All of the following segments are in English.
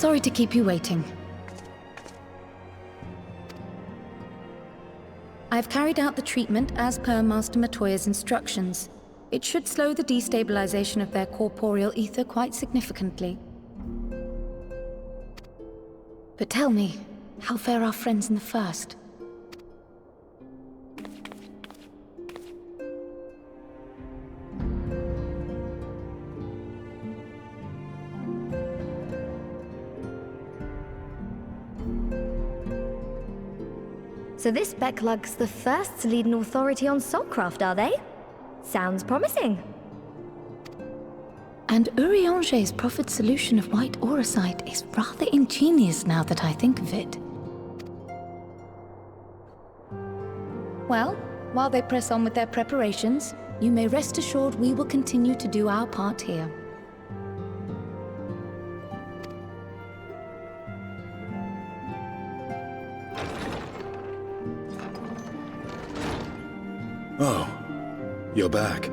Sorry to keep you waiting. I've carried out the treatment as per Master Matoya's instructions. It should slow the destabilization of their corporeal ether quite significantly. But tell me, how fare our friends in the First? So this Becklug's the first to lead an authority on soulcraft, are they? Sounds promising. And Urianger's proffered solution of white auracite is rather ingenious now that I think of it. Well, while they press on with their preparations, you may rest assured we will continue to do our part here. Oh, you're back.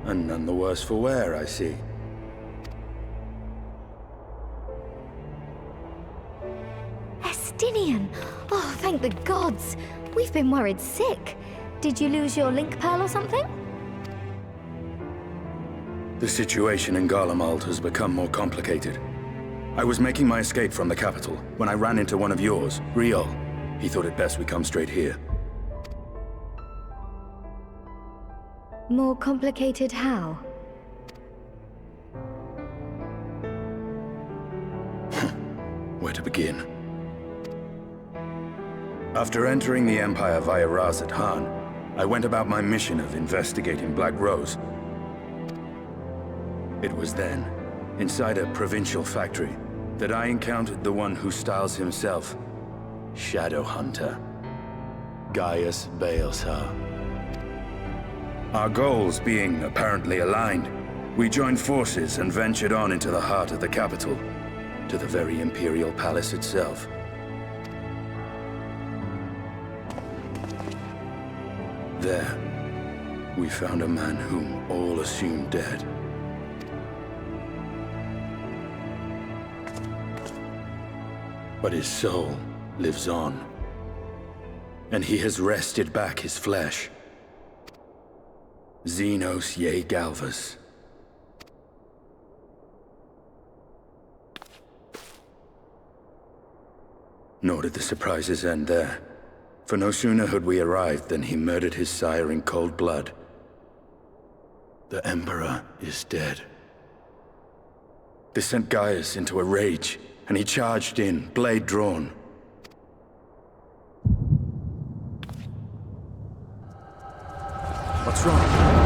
And none the worse for wear, I see. Estinian! Oh, thank the gods! We've been worried sick. Did you lose your link pearl or something? The situation in Garlemald has become more complicated. I was making my escape from the capital when I ran into one of yours, Riol. He thought it best we come straight here. More complicated how? Where to begin? After entering the Empire via Razat Han, I went about my mission of investigating Black Rose. It was then, inside a provincial factory, that I encountered the one who styles himself Shadow Hunter, Gaius Baelsar. Our goals being apparently aligned, we joined forces and ventured on into the heart of the capital, to the very Imperial Palace itself. There, we found a man whom all assumed dead. But his soul lives on, and he has wrested back his flesh. Xenos ye Galvas. Nor did the surprises end there. For no sooner had we arrived than he murdered his sire in cold blood. The Emperor is dead. This sent Gaius into a rage, and he charged in, blade drawn. What's wrong?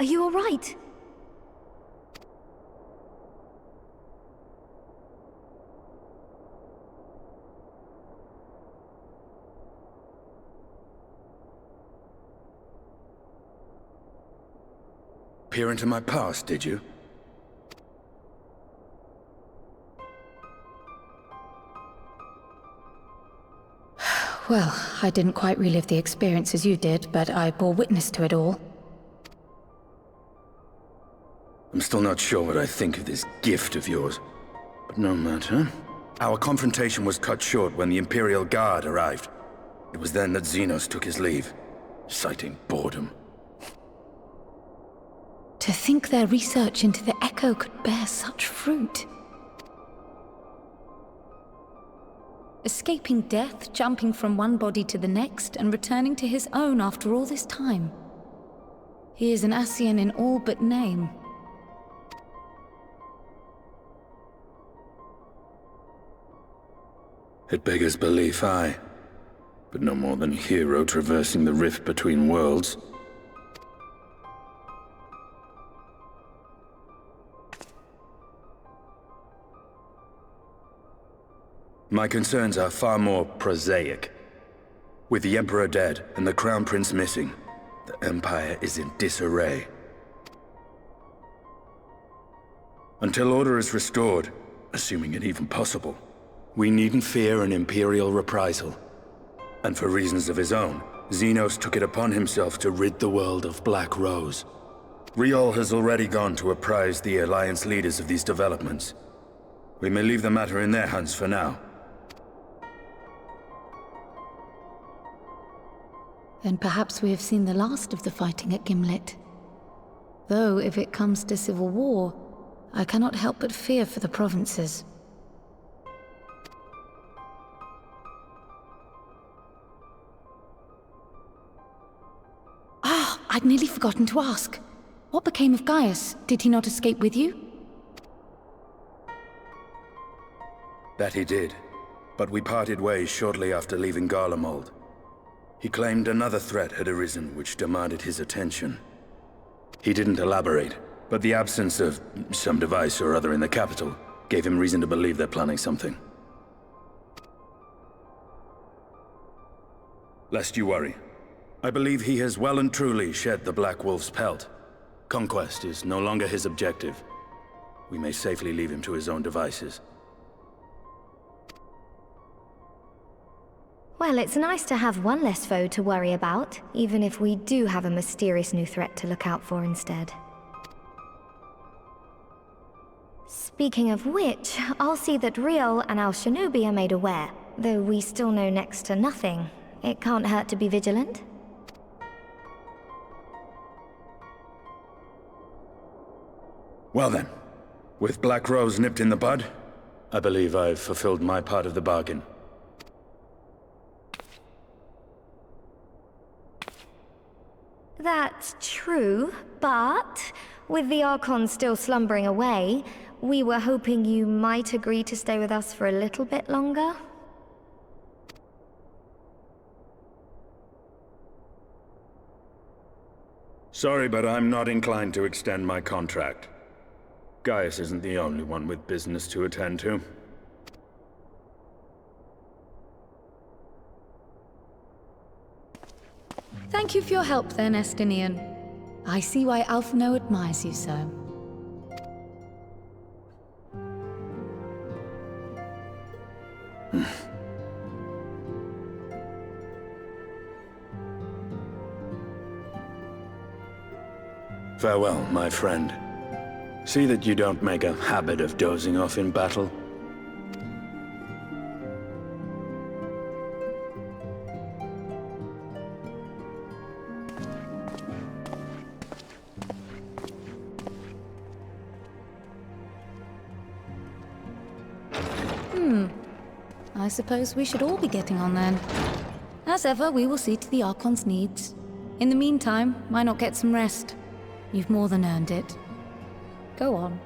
Are you all right? Peer into my past, did you? Well, I didn't quite relive the experience as you did, but I bore witness to it all. I'm still not sure what I think of this gift of yours. But no matter. Our confrontation was cut short when the Imperial Guard arrived. It was then that Xenos took his leave, citing boredom. To think their research into the Echo could bear such fruit. Escaping death, jumping from one body to the next, and returning to his own after all this time. He is an Ascian in all but name. It beggars belief, aye. But no more than a hero traversing the rift between worlds. My concerns are far more prosaic. With the Emperor dead and the Crown Prince missing, the Empire is in disarray. Until order is restored, assuming it even possible, we needn't fear an Imperial reprisal. And for reasons of his own, Xenos took it upon himself to rid the world of Black Rose. Riol has already gone to apprise the Alliance leaders of these developments. We may leave the matter in their hands for now. Then perhaps we have seen the last of the fighting at Gimlet. Though, if it comes to civil war, I cannot help but fear for the provinces. I'd nearly forgotten to ask. What became of Gaius? Did he not escape with you? That he did, but we parted ways shortly after leaving Garlemald. He claimed another threat had arisen which demanded his attention. He didn't elaborate, but the absence of some device or other in the capital gave him reason to believe they're planning something. Lest you worry, I believe he has well and truly shed the Black Wolf's pelt. Conquest is no longer his objective. We may safely leave him to his own devices. Well, it's nice to have one less foe to worry about, even if we do have a mysterious new threat to look out for instead. Speaking of which, I'll see that Riol and our shinobi are made aware. Though we still know next to nothing, it can't hurt to be vigilant. Well then, with Black Rose nipped in the bud, I believe I've fulfilled my part of the bargain. That's true, but with the Archon still slumbering away, we were hoping you might agree to stay with us for a little bit longer. Sorry, but I'm not inclined to extend my contract. Gaius isn't the only one with business to attend to. Thank you for your help then, Estinian. I see why Alphino admires you so. Farewell, my friend. See that you don't make a habit of dozing off in battle. I suppose we should all be getting on then. As ever, we will see to the Archon's needs. In the meantime, why not get some rest? You've more than earned it. Go on.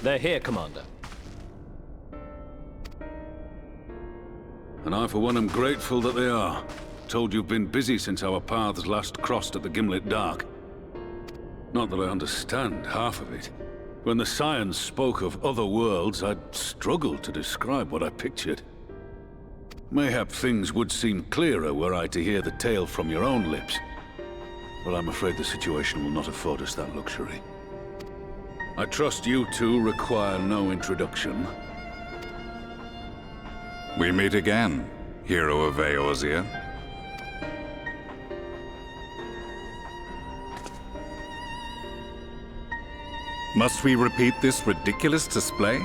They're here, Commander. And I, for one, am grateful that they are. Told you've been busy since our paths last crossed at the Gimlet Dark. Not that I understand half of it. When the Scions spoke of other worlds, I'd struggled to describe what I pictured. Mayhap things would seem clearer were I to hear the tale from your own lips. But I'm afraid the situation will not afford us that luxury. I trust you two require no introduction. We meet again, hero of Eorzea. Must we repeat this ridiculous display?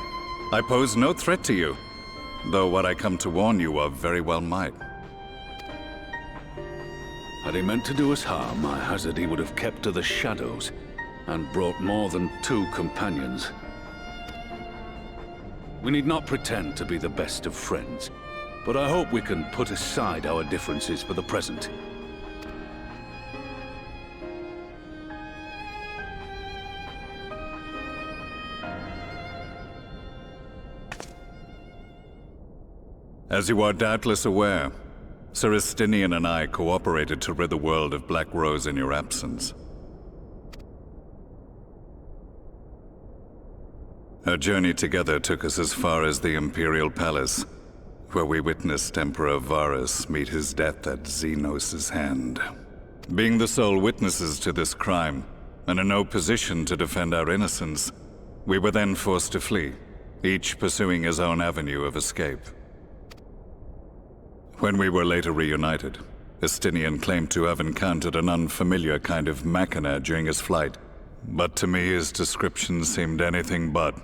I pose no threat to you, though what I come to warn you of very well might. Had he meant to do us harm, I hazard he would have kept to the shadows, and brought more than 2 companions. We need not pretend to be the best of friends, but I hope we can put aside our differences for the present. As you are doubtless aware, Sir Estinian and I cooperated to rid the world of Black Rose in your absence. Our journey together took us as far as the Imperial Palace, where we witnessed Emperor Varus meet his death at Xenos' hand. Being the sole witnesses to this crime, and in no position to defend our innocence, we were then forced to flee, each pursuing his own avenue of escape. When we were later reunited, Estinian claimed to have encountered an unfamiliar kind of machina during his flight, but to me his description seemed anything but,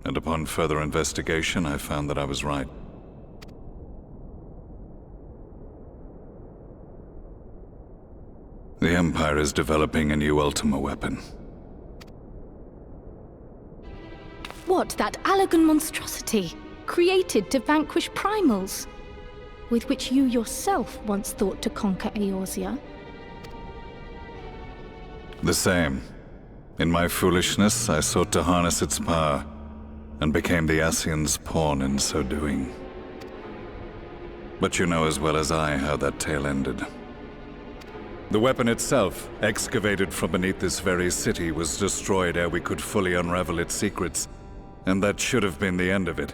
and upon further investigation I found that I was right. The Empire is developing a new Ultima weapon. What, that Allagan monstrosity, created to vanquish primals, with which you yourself once thought to conquer Eorzea? The same. In my foolishness, I sought to harness its power, and became the Ascian's pawn in so doing. But you know as well as I how that tale ended. The weapon itself, excavated from beneath this very city, was destroyed ere we could fully unravel its secrets, and that should have been the end of it.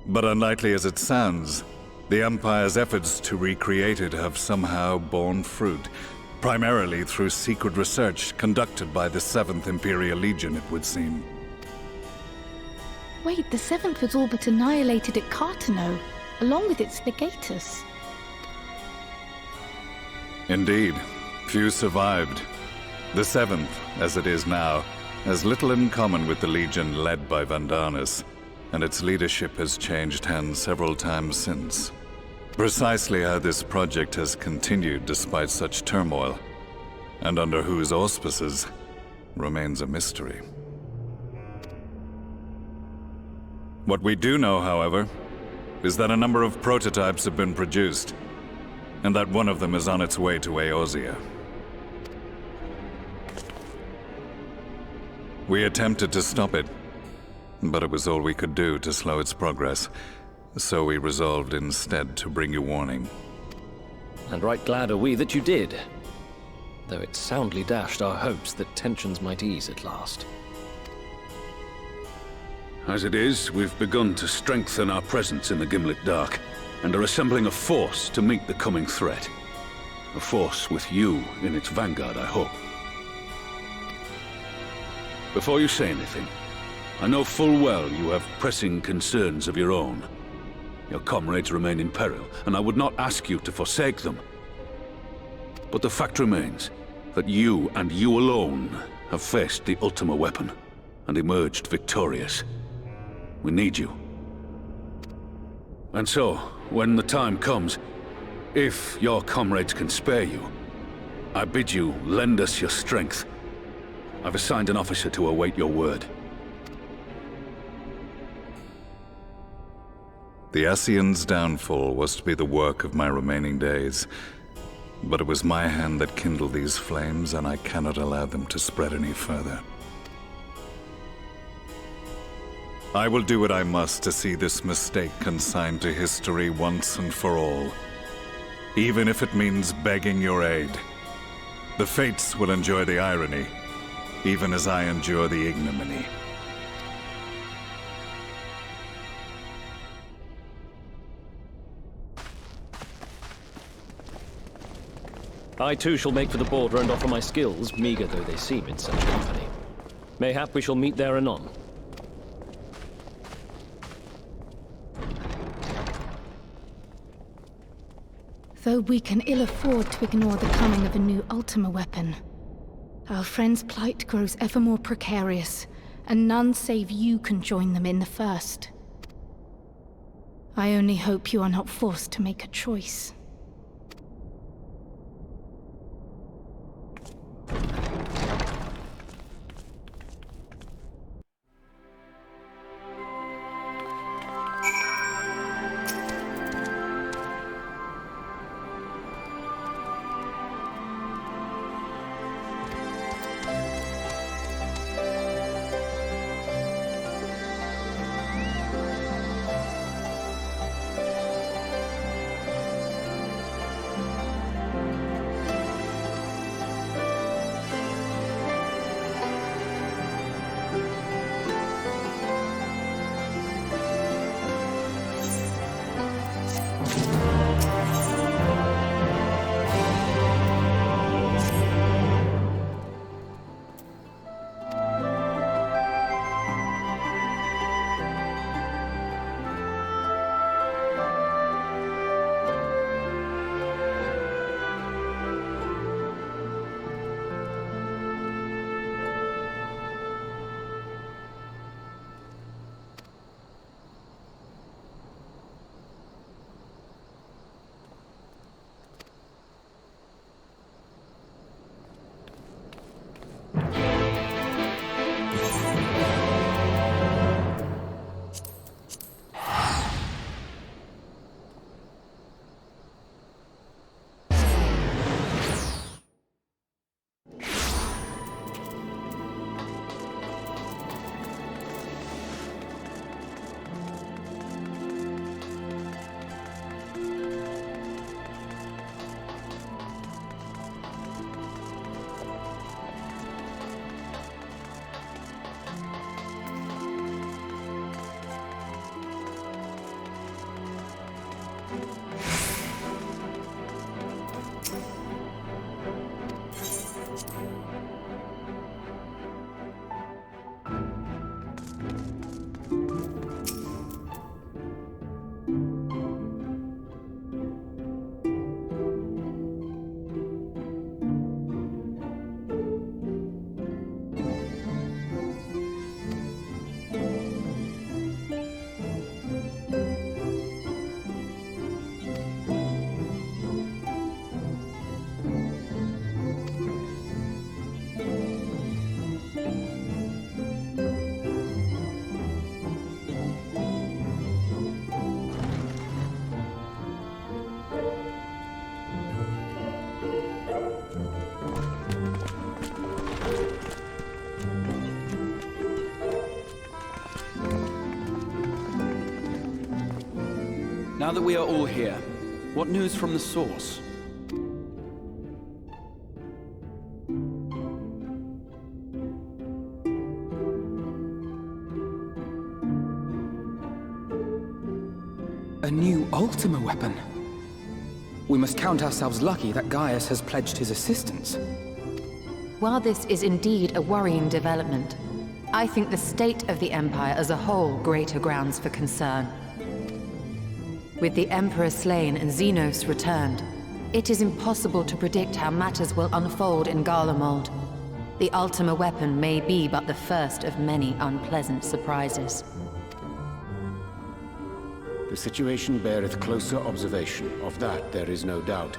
But unlikely as it sounds, the Empire's efforts to recreate it have somehow borne fruit, primarily through secret research conducted by the 7th Imperial Legion, it would seem. Wait, the 7th was all but annihilated at Cartano, along with its legatus. Indeed, few survived. The 7th, as it is now, has little in common with the Legion led by Vandanis, and its leadership has changed hands several times since. Precisely how this project has continued despite such turmoil, and under whose auspices, remains a mystery. What we do know, however, is that a number of prototypes have been produced, and that one of them is on its way to Eorzea. We attempted to stop it, but it was all we could do to slow its progress, so we resolved instead to bring you warning. And right glad are we that you did, though it soundly dashed our hopes that tensions might ease at last. As it is, we've begun to strengthen our presence in the Gimlet Dark, and are assembling a force to meet the coming threat. A force with you in its vanguard, I hope. Before you say anything, I know full well you have pressing concerns of your own. Your comrades remain in peril, and I would not ask you to forsake them. But the fact remains that you, and you alone, have faced the Ultima weapon, and emerged victorious. We need you. And so, when the time comes, if your comrades can spare you, I bid you lend us your strength. I've assigned an officer to await your word. The Ascian's downfall was to be the work of my remaining days, but it was my hand that kindled these flames, and I cannot allow them to spread any further. I will do what I must to see this mistake consigned to history once and for all. Even if it means begging your aid. The Fates will enjoy the irony, even as I endure the ignominy. I too shall make for the border and offer my skills, meager though they seem in such company. Mayhap we shall meet there anon. Though we can ill afford to ignore the coming of a new Ultima weapon, our friend's plight grows ever more precarious, and none save you can join them in the first. I only hope you are not forced to make a choice. Now that we are all here, what news from the source? A new Ultima weapon. We must count ourselves lucky that Gaius has pledged his assistance. While this is indeed a worrying development, I think the state of the Empire as a whole greater grounds for concern. With the Emperor slain and Xenos returned, it is impossible to predict how matters will unfold in Garlemald. The Ultima weapon may be but the first of many unpleasant surprises. The situation beareth closer observation, of that there is no doubt,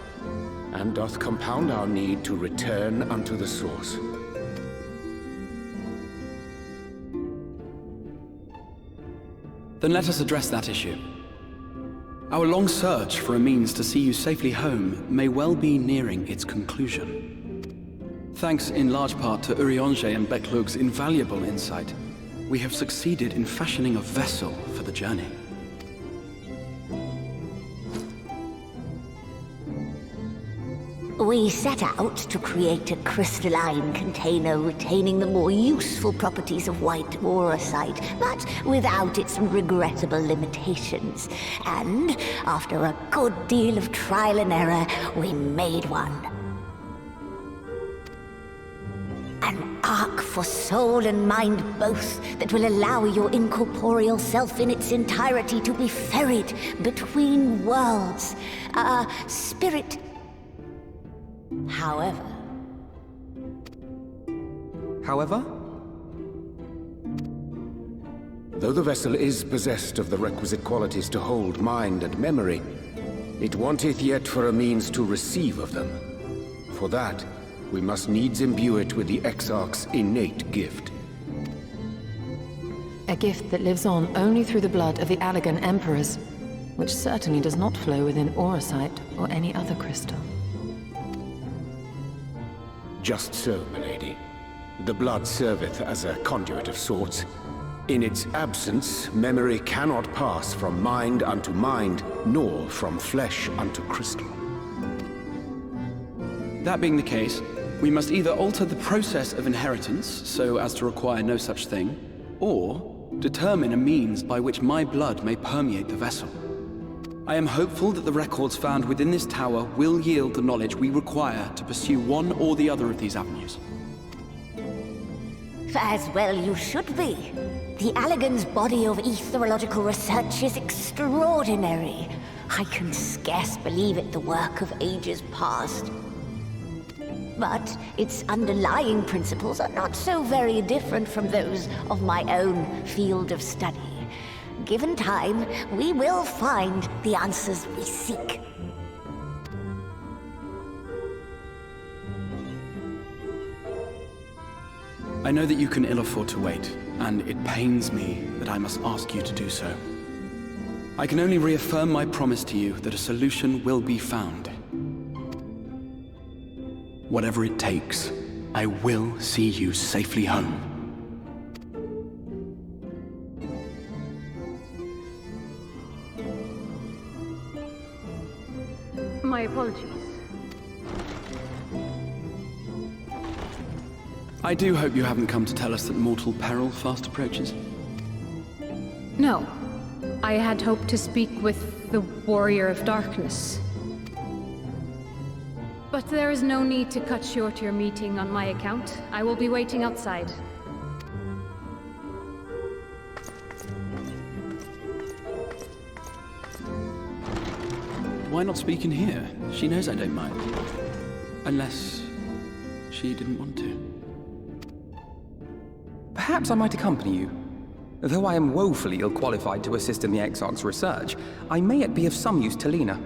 and doth compound our need to return unto the source. Then let us address that issue. Our long search for a means to see you safely home may well be nearing its conclusion. Thanks in large part to Urianger and Beklug's invaluable insight, we have succeeded in fashioning a vessel for the journey. We set out to create a crystalline container retaining the more useful properties of white aurosite, but without its regrettable limitations. And after a good deal of trial and error, we made one. An ark for soul and mind both that will allow your incorporeal self in its entirety to be ferried between worlds. A spirit. However, though the vessel is possessed of the requisite qualities to hold mind and memory, it wanteth yet for a means to receive of them. For that, we must needs imbue it with the Exarch's innate gift. A gift that lives on only through the blood of the Allegan Emperors, which certainly does not flow within aurosite or any other crystal. Just so, milady. The blood serveth as a conduit of sorts. In its absence, memory cannot pass from mind unto mind, nor from flesh unto crystal. That being the case, we must either alter the process of inheritance so as to require no such thing, or determine a means by which my blood may permeate the vessel. I am hopeful that the records found within this tower will yield the knowledge we require to pursue one or the other of these avenues. as well you should be. The Allegan's body of etherological research is extraordinary. I can scarce believe it the work of ages past. But its underlying principles are not so very different from those of my own field of study. Given time, we will find the answers we seek. I know that you can ill afford to wait, and it pains me that I must ask you to do so. I can only reaffirm my promise to you that a solution will be found. Whatever it takes, I will see you safely home. My apologies. I do hope you haven't come to tell us that mortal peril fast approaches. No. I had hoped to speak with the Warrior of Darkness. But there is no need to cut short your meeting on my account. I will be waiting outside. Why not speak in here? She knows I don't mind. Unless she didn't want to. Perhaps I might accompany you. Though I am woefully ill-qualified to assist in the Exarch's research, I may yet be of some use to Lena.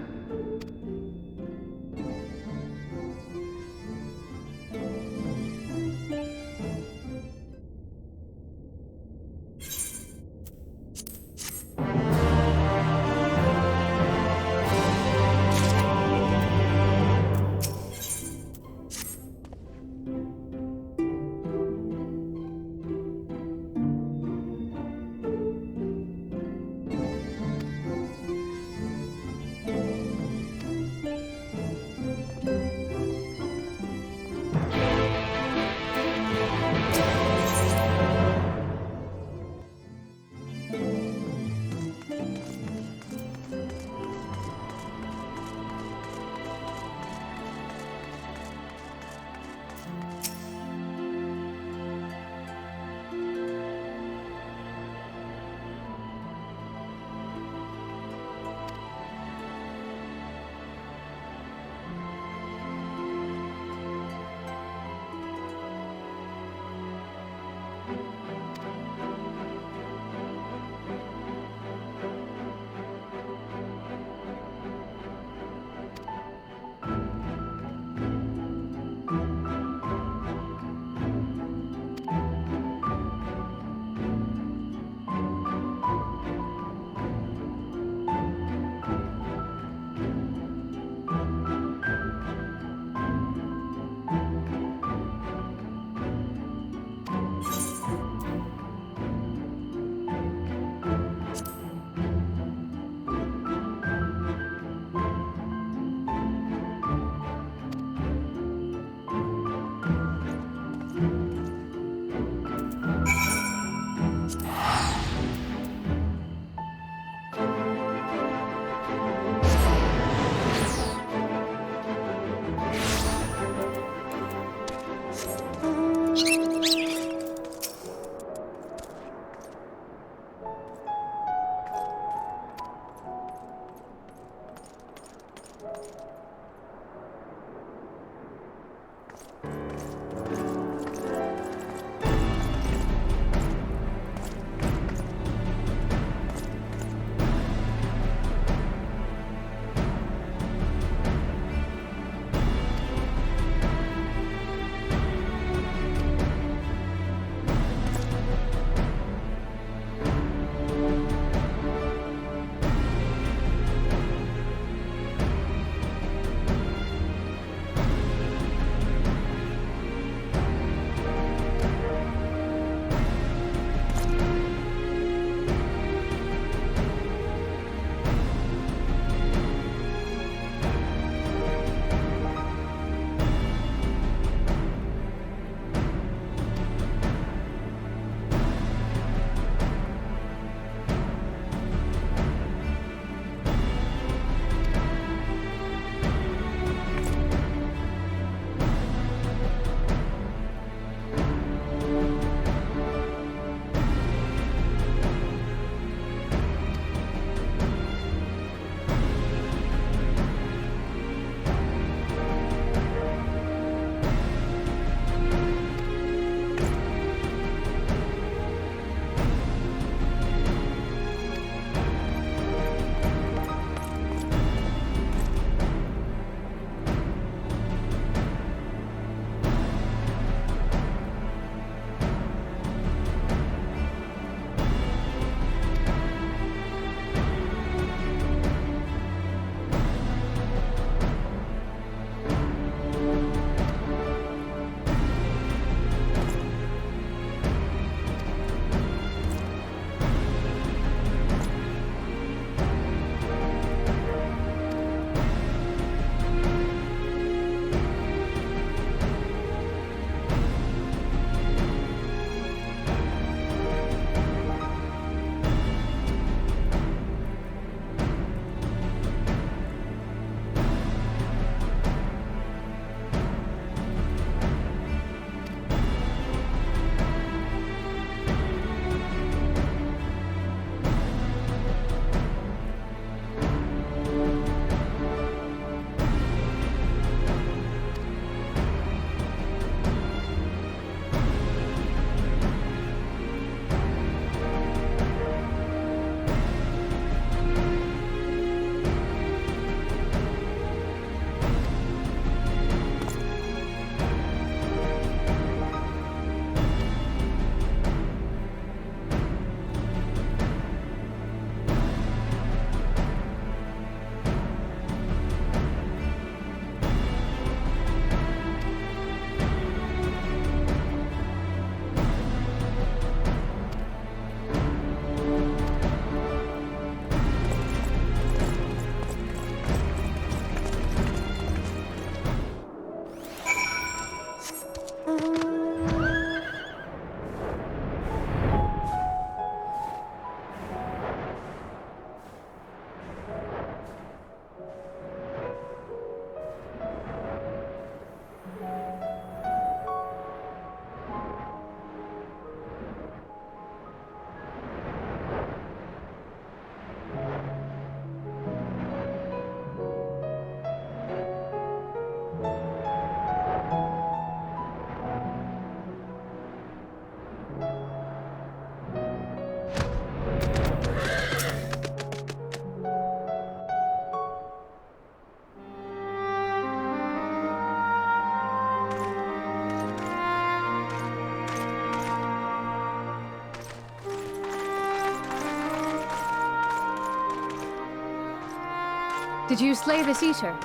Did you slay this Eater?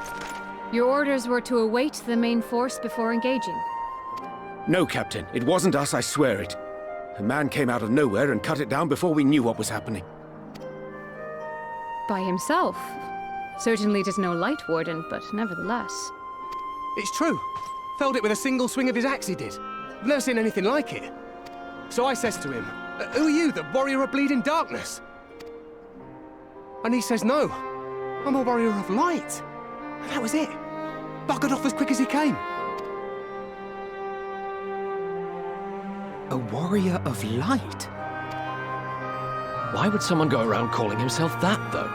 Your orders were to await the main force before engaging. No, Captain. It wasn't us, I swear it. A man came out of nowhere and cut it down before we knew what was happening. By himself? Certainly it is no Light Warden, but nevertheless. It's true. Felled it with a single swing of his axe, he did. I've never seen anything like it. So I says to him, "Who are you, the warrior of bleeding darkness?" And he says, "No, I'm a warrior of light." And that was it. Buggered off as quick as he came. A warrior of light? Why would someone go around calling himself that, though?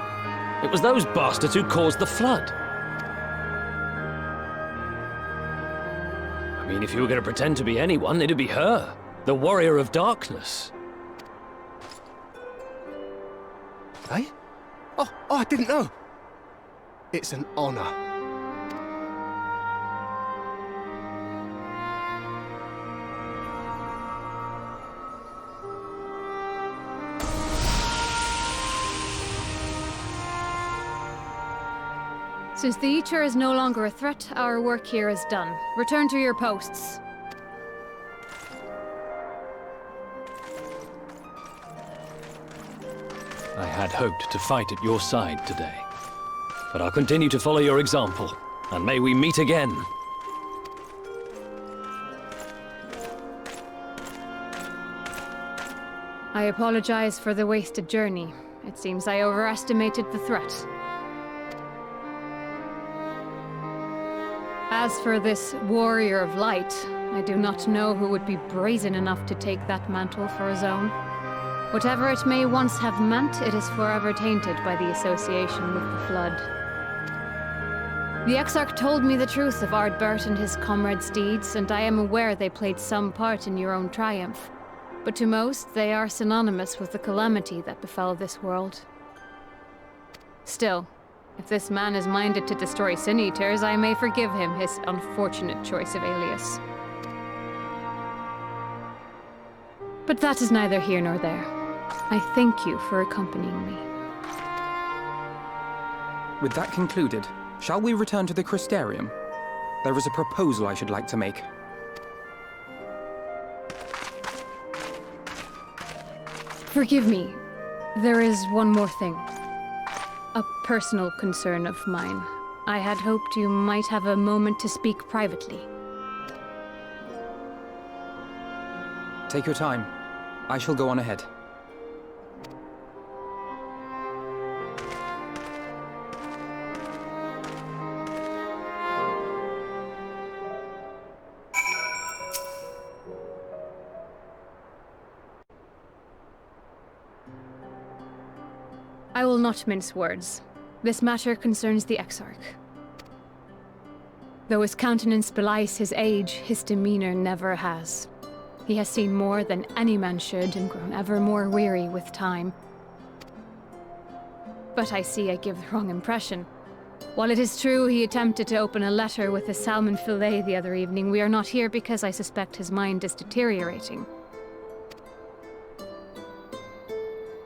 It was those bastards who caused the flood. I mean, if you were going to pretend to be anyone, it'd be her. The warrior of darkness. Eh? Oh, I didn't know. It's an honor. Since the Eater is no longer a threat, our work here is done. Return to your posts. I had hoped to fight at your side today. But I'll continue to follow your example, and may we meet again. I apologize for the wasted journey. It seems I overestimated the threat. As for this warrior of light, I do not know who would be brazen enough to take that mantle for his own. Whatever it may once have meant, it is forever tainted by the association with the Flood. The Exarch told me the truth of Ardbert and his comrades' deeds, and I am aware they played some part in your own triumph. But to most, they are synonymous with the calamity that befell this world. Still, if this man is minded to destroy Sin Eaters, I may forgive him his unfortunate choice of alias. But that is neither here nor there. I thank you for accompanying me. With that concluded, shall we return to the Crystarium? There is a proposal I should like to make. Forgive me. There is one more thing. A personal concern of mine. I had hoped you might have a moment to speak privately. Take your time. I shall go on ahead. I will not mince words. This matter concerns the Exarch. Though his countenance belies his age, his demeanor never has. He has seen more than any man should and grown ever more weary with time. But I see I give the wrong impression. While it is true he attempted to open a letter with a salmon fillet the other evening, we are not here because I suspect his mind is deteriorating.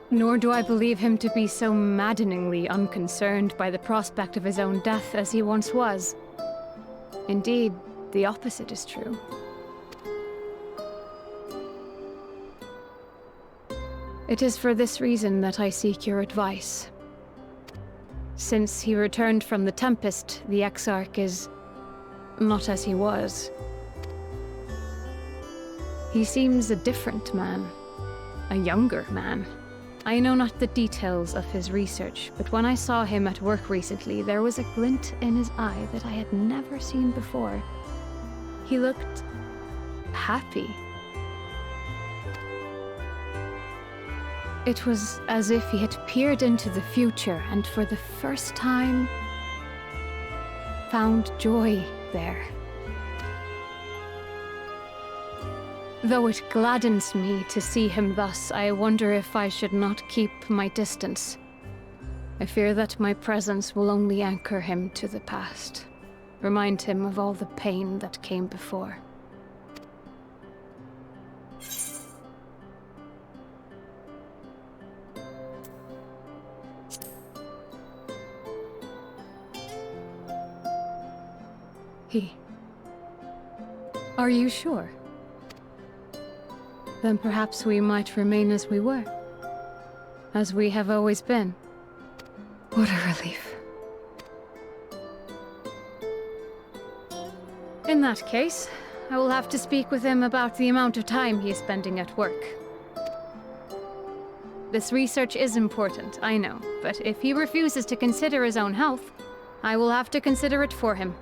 Nor do I believe him to be so maddeningly unconcerned by the prospect of his own death as he once was. Indeed, the opposite is true. It is for this reason that I seek your advice. Since he returned from the Tempest, the Exarch is not as he was. He seems a different man. A younger man. I know not the details of his research, but when I saw him at work recently, there was a glint in his eye that I had never seen before. He looked happy. It was as if he had peered into the future and for the first time found joy there. Though it gladdens me to see him thus, I wonder if I should not keep my distance. I fear that my presence will only anchor him to the past, remind him of all the pain that came before. Are you sure? Then perhaps we might remain as we were. As we have always been. What a relief. In that case, I will have to speak with him about the amount of time he is spending at work. This research is important, I know, but if he refuses to consider his own health, I will have to consider it for him.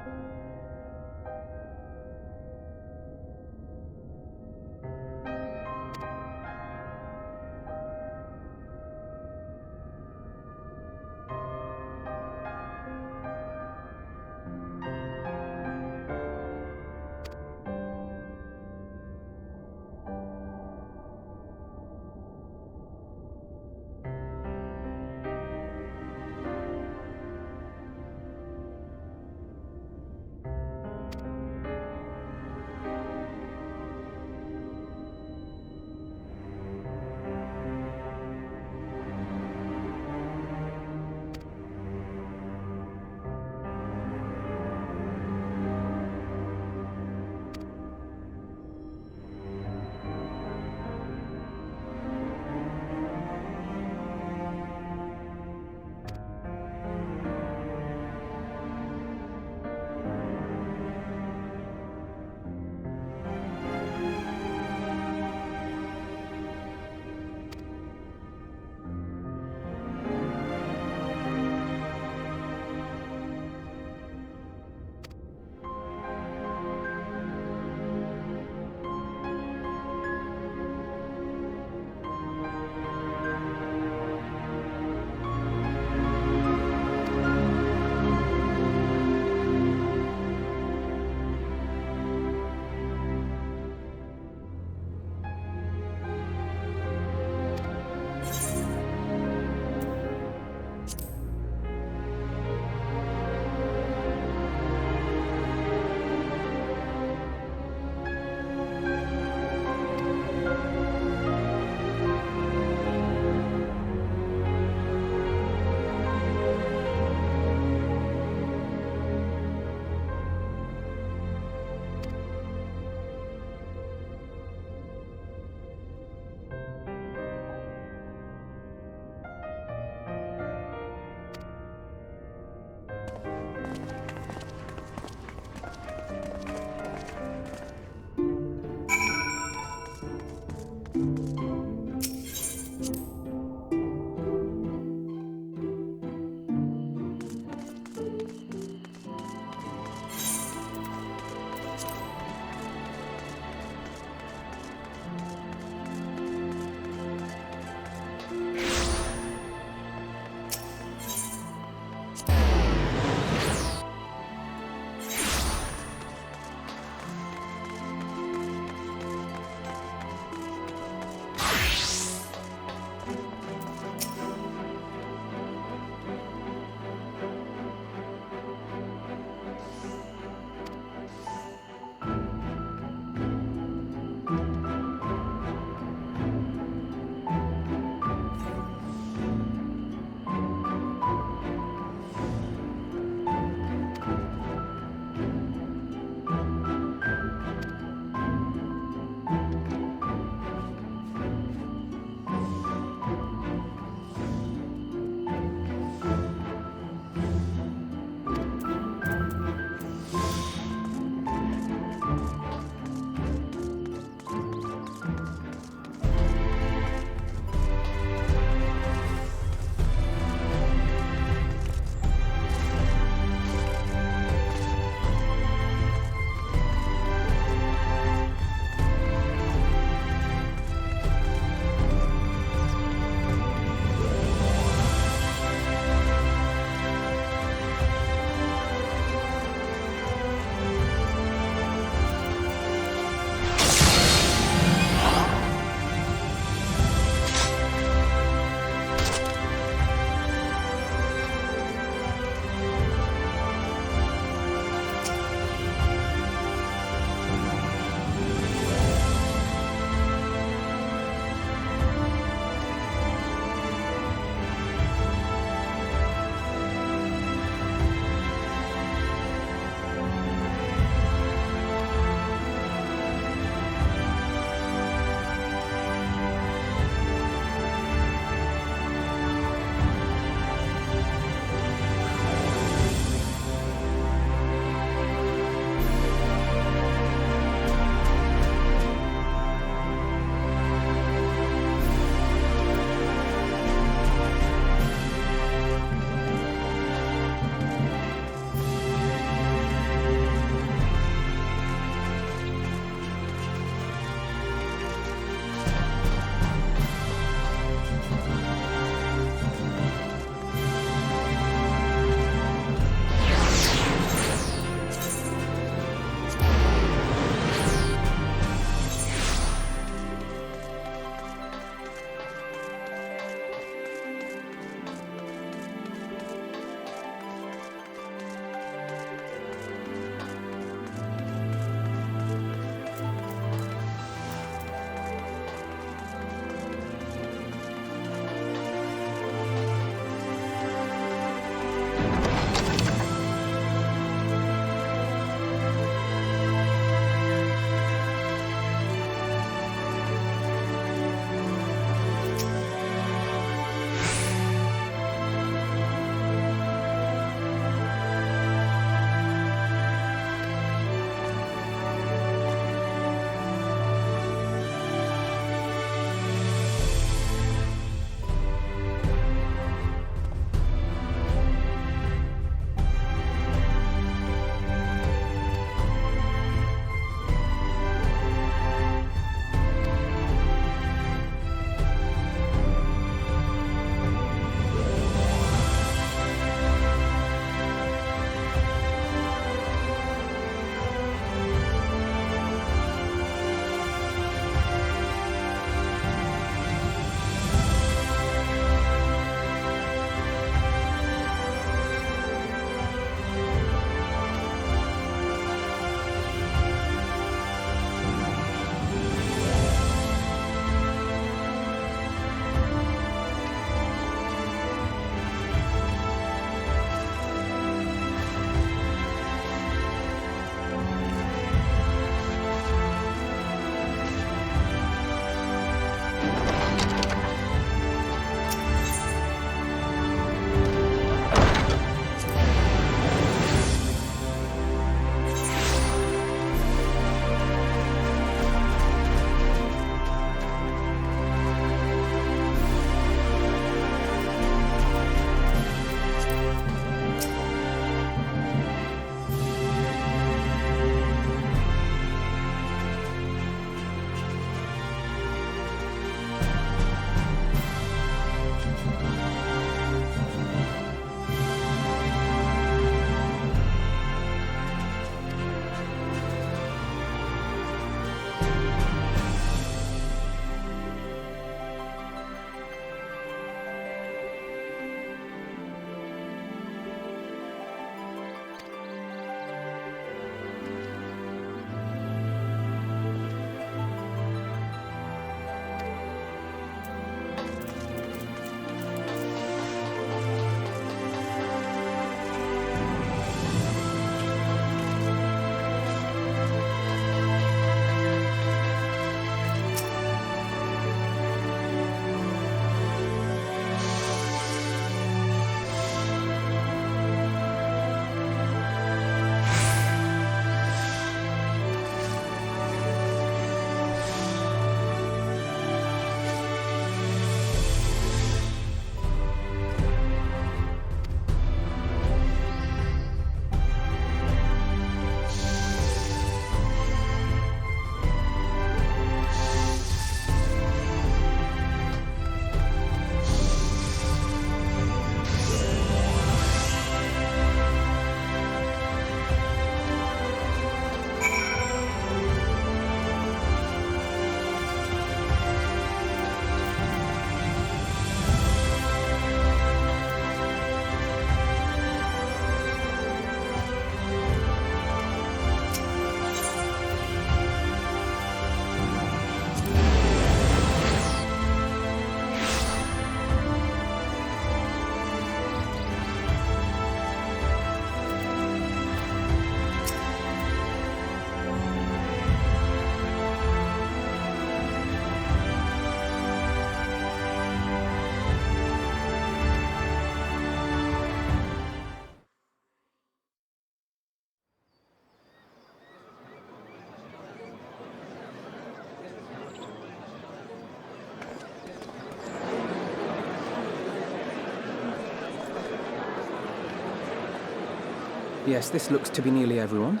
Yes, this looks to be nearly everyone.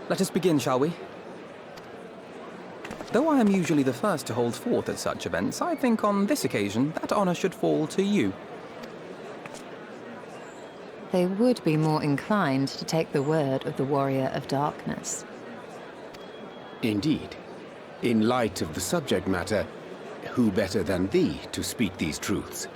Let us begin, shall we? Though I am usually the first to hold forth at such events, I think on this occasion that honor should fall to you. They would be more inclined to take the word of the Warrior of Darkness. Indeed. In light of the subject matter, who better than thee to speak these truths?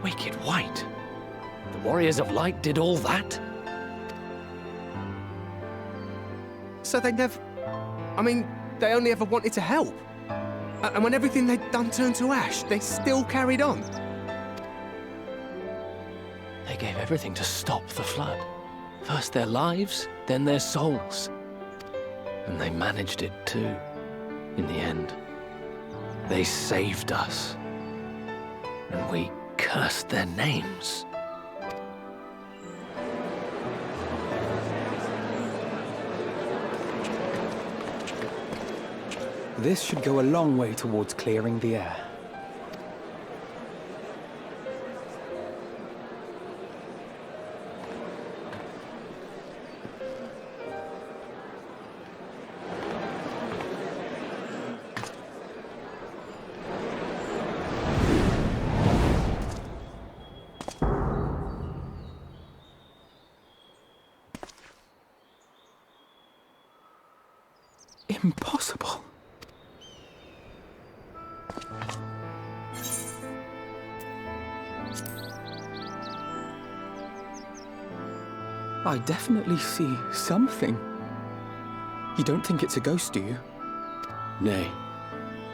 Wicked White? The Warriors of Light did all that? So they never... I mean, they only ever wanted to help. And when everything they'd done turned to ash, they still carried on. They gave everything to stop the flood. First their lives, then their souls. And they managed it too, in the end. They saved us. And we cursed their names. This should go a long way towards clearing the air. Impossible. I definitely see something. You don't think it's a ghost, do you? Nay.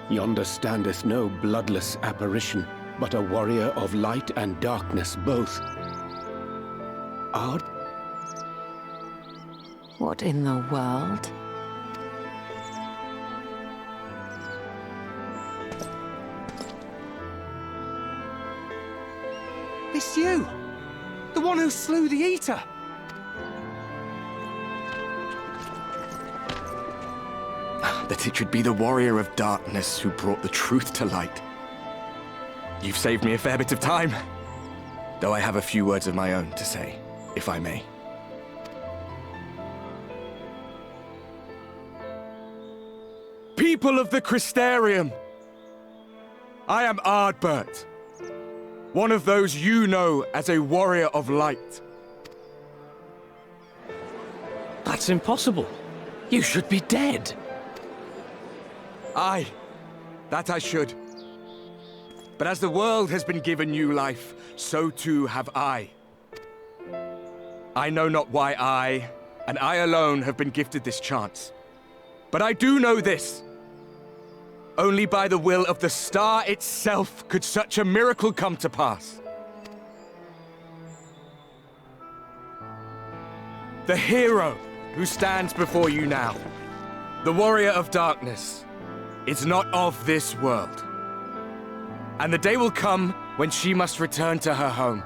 Yonder standeth no bloodless apparition, but a warrior of light and darkness both. Odd. What in the world? It's you! The one who slew the Eater! That it should be the Warrior of Darkness who brought the truth to light. You've saved me a fair bit of time. Though I have a few words of my own to say, if I may. People of the Crystarium! I am Ardbert. One of those you know as a Warrior of Light. That's impossible. You should be dead. Aye, that I should. But as the world has been given new life, so too have I. I know not why I, and I alone, have been gifted this chance. But I do know this. Only by the will of the star itself could such a miracle come to pass. The hero who stands before you now, the Warrior of Darkness, is not of this world. And the day will come when she must return to her home.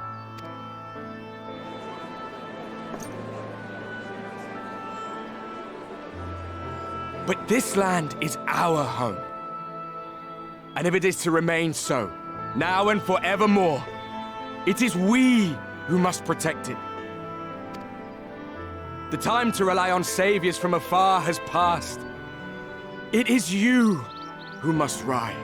But this land is our home. And if it is to remain so, now and forevermore, it is we who must protect it. The time to rely on saviors from afar has passed. It is you who must rise.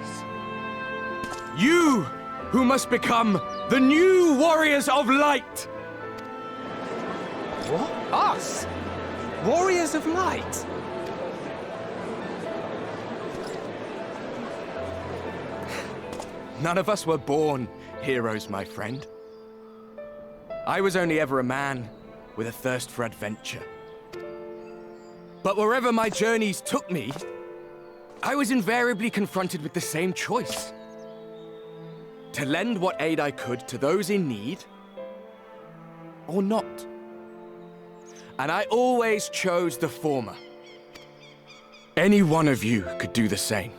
You who must become The new Warriors of Light! What? Us? Warriors of Light? None of us were born heroes, my friend. I was only ever a man with a thirst for adventure. But wherever my journeys took me, I was invariably confronted with the same choice. To lend what aid I could to those in need, or not. And I always chose the former. Any one of you could do the same.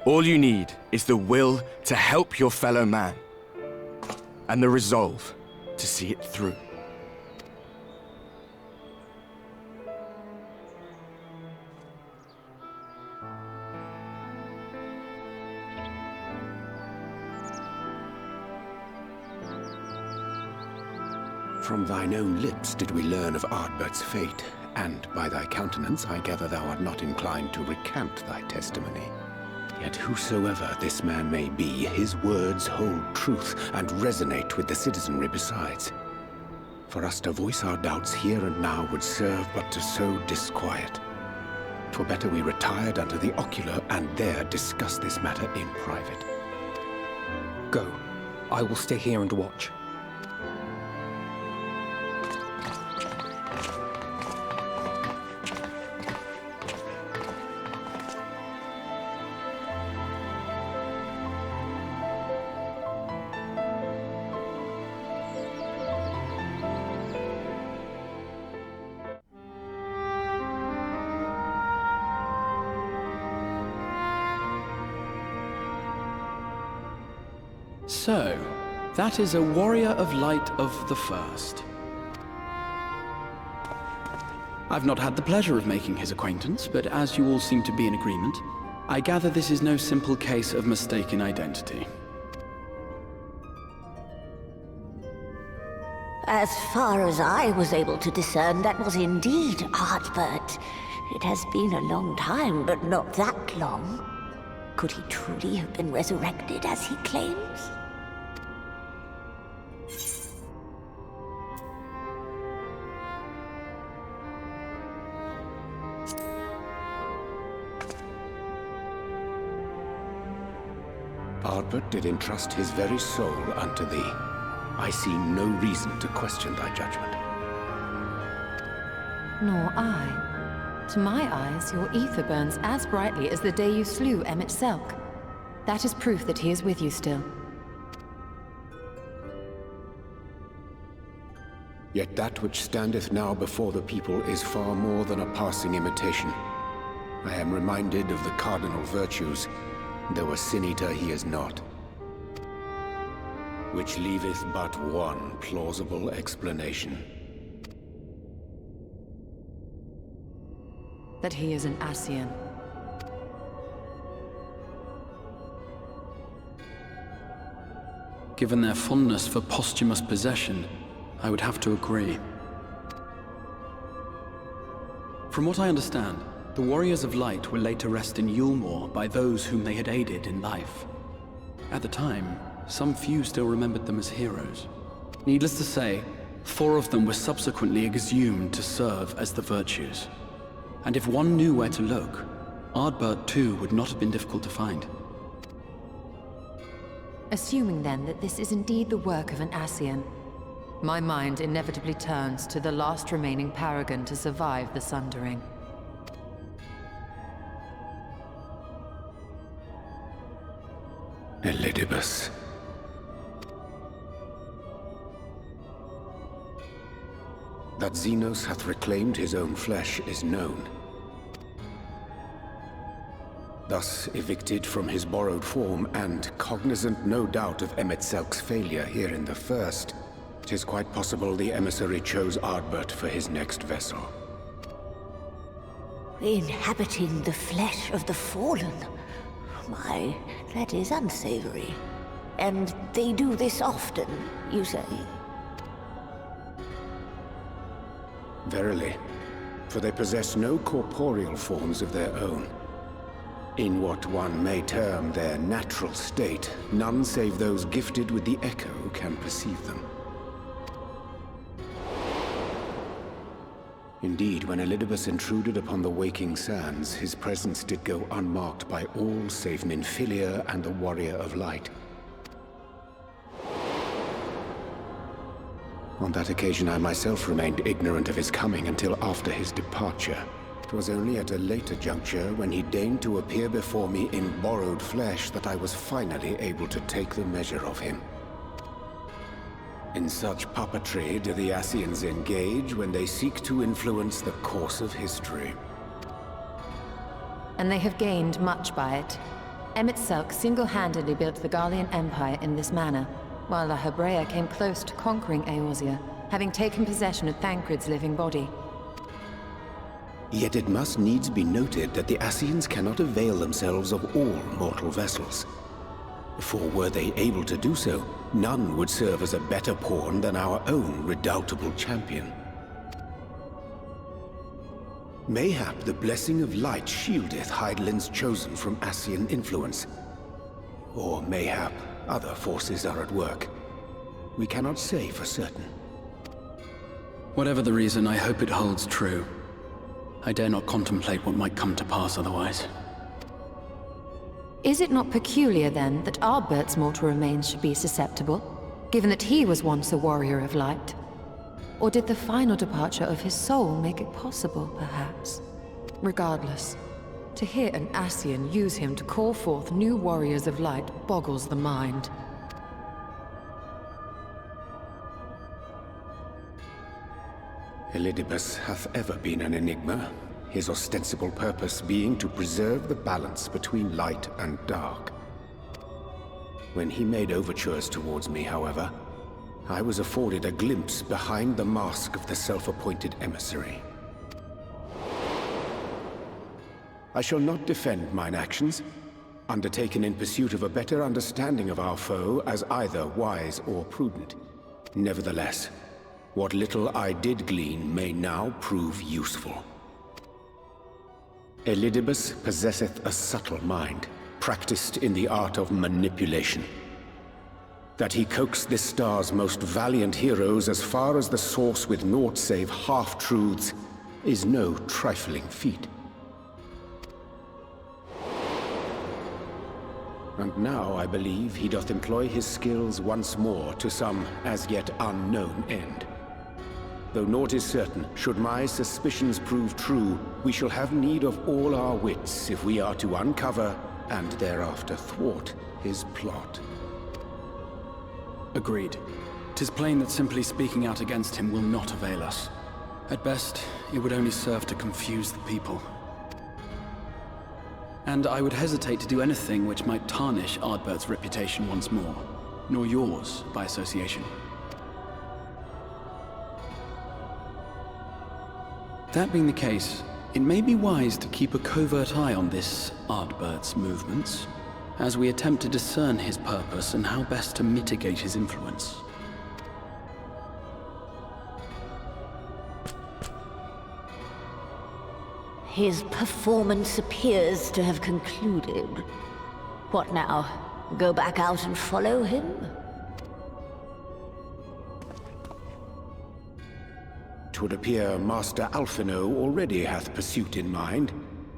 All you need is the will to help your fellow man, and the resolve to see it through. From thine own lips did we learn of Ardbert's fate, and by thy countenance I gather thou art not inclined to recant thy testimony. Yet whosoever this man may be, his words hold truth and resonate with the citizenry besides. For us to voice our doubts here and now would serve but to sow disquiet. 'Twere better we retired unto the ocular and there discuss this matter in private. Go. I will stay here and watch. So, that is a Warrior of Light of the First. I've not had the pleasure of making his acquaintance, but as you all seem to be in agreement, I gather this is no simple case of mistaken identity. As far as I was able to discern, that was indeed Ardbert. It has been a long time, but not that long. Could he truly have been resurrected as he claims? Ardbert did entrust his very soul unto thee. I see no reason to question thy judgment. Nor I. To my eyes, your ether burns as brightly as the day you slew Emmett Selk. That is proof that he is with you still. Yet that which standeth now before the people is far more than a passing imitation. I am reminded of the cardinal virtues, though a sin-eater he is not. Which leaveth but one plausible explanation. That he is an Ascian. Given their fondness for posthumous possession, I would have to agree. From what I understand, the Warriors of Light were laid to rest in Yulmore by those whom they had aided in life. At the time, some few still remembered them as heroes. Needless to say, 4 of them were subsequently exhumed to serve as the virtues. And if one knew where to look, Ardbert too would not have been difficult to find. Assuming then that this is indeed the work of an Ascian, my mind inevitably turns to the last remaining paragon to survive the Sundering. Elidibus. That Xenos hath reclaimed his own flesh is known. Thus evicted from his borrowed form, and cognizant no doubt of Emmett Selk's failure here in the First, 'tis quite possible the emissary chose Ardbert for his next vessel. Inhabiting the flesh of the fallen. My, that is unsavory. And they do this often, you say? Verily, for they possess no corporeal forms of their own. In what one may term their natural state, none save those gifted with the echo can perceive them. Indeed, when Elidibus intruded upon the waking sands, his presence did go unmarked by all save Minfilia and the Warrior of Light. On that occasion, I myself remained ignorant of his coming until after his departure. It was only at a later juncture, when he deigned to appear before me in borrowed flesh, that I was finally able to take the measure of him. In such puppetry do the Ascians engage when they seek to influence the course of history. And they have gained much by it. Emmett Selk single-handedly built the Garlean Empire in this manner, while the Hebrea came close to conquering Eorzea, having taken possession of Thancred's living body. Yet it must needs be noted that the Ascians cannot avail themselves of all mortal vessels. For were they able to do so, none would serve as a better pawn than our own redoubtable champion. Mayhap the blessing of light shieldeth Hydaelyn's chosen from Ascian influence. Or mayhap other forces are at work. We cannot say for certain. Whatever the reason, I hope it holds true. I dare not contemplate what might come to pass otherwise. Is it not peculiar, then, that Ardbert's mortal remains should be susceptible, given that he was once a warrior of light? Or did the final departure of his soul make it possible, perhaps? Regardless, to hear an Ascian use him to call forth new warriors of light boggles the mind. Elidibus hath ever been an enigma, his ostensible purpose being to preserve the balance between light and dark. When he made overtures towards me, however, I was afforded a glimpse behind the mask of the self-appointed emissary. I shall not defend mine actions, undertaken in pursuit of a better understanding of our foe as either wise or prudent. Nevertheless, what little I did glean may now prove useful. Elidibus possesseth a subtle mind, practiced in the art of manipulation. That he coaxed this star's most valiant heroes as far as the source with naught save half-truths is no trifling feat. And now I believe he doth employ his skills once more to some as yet unknown end. Though naught is certain, should my suspicions prove true, we shall have need of all our wits if we are to uncover and thereafter thwart his plot. Agreed. 'Tis plain that simply speaking out against him will not avail us. At best, it would only serve to confuse the people. And I would hesitate to do anything which might tarnish Ardbert's reputation once more, nor yours by association. That being the case, it may be wise to keep a covert eye on this Ardbert's movements, as we attempt to discern his purpose and how best to mitigate his influence. His performance appears to have concluded. What now? Go back out and follow him? Twould appear Master Alphino already hath pursuit in mind,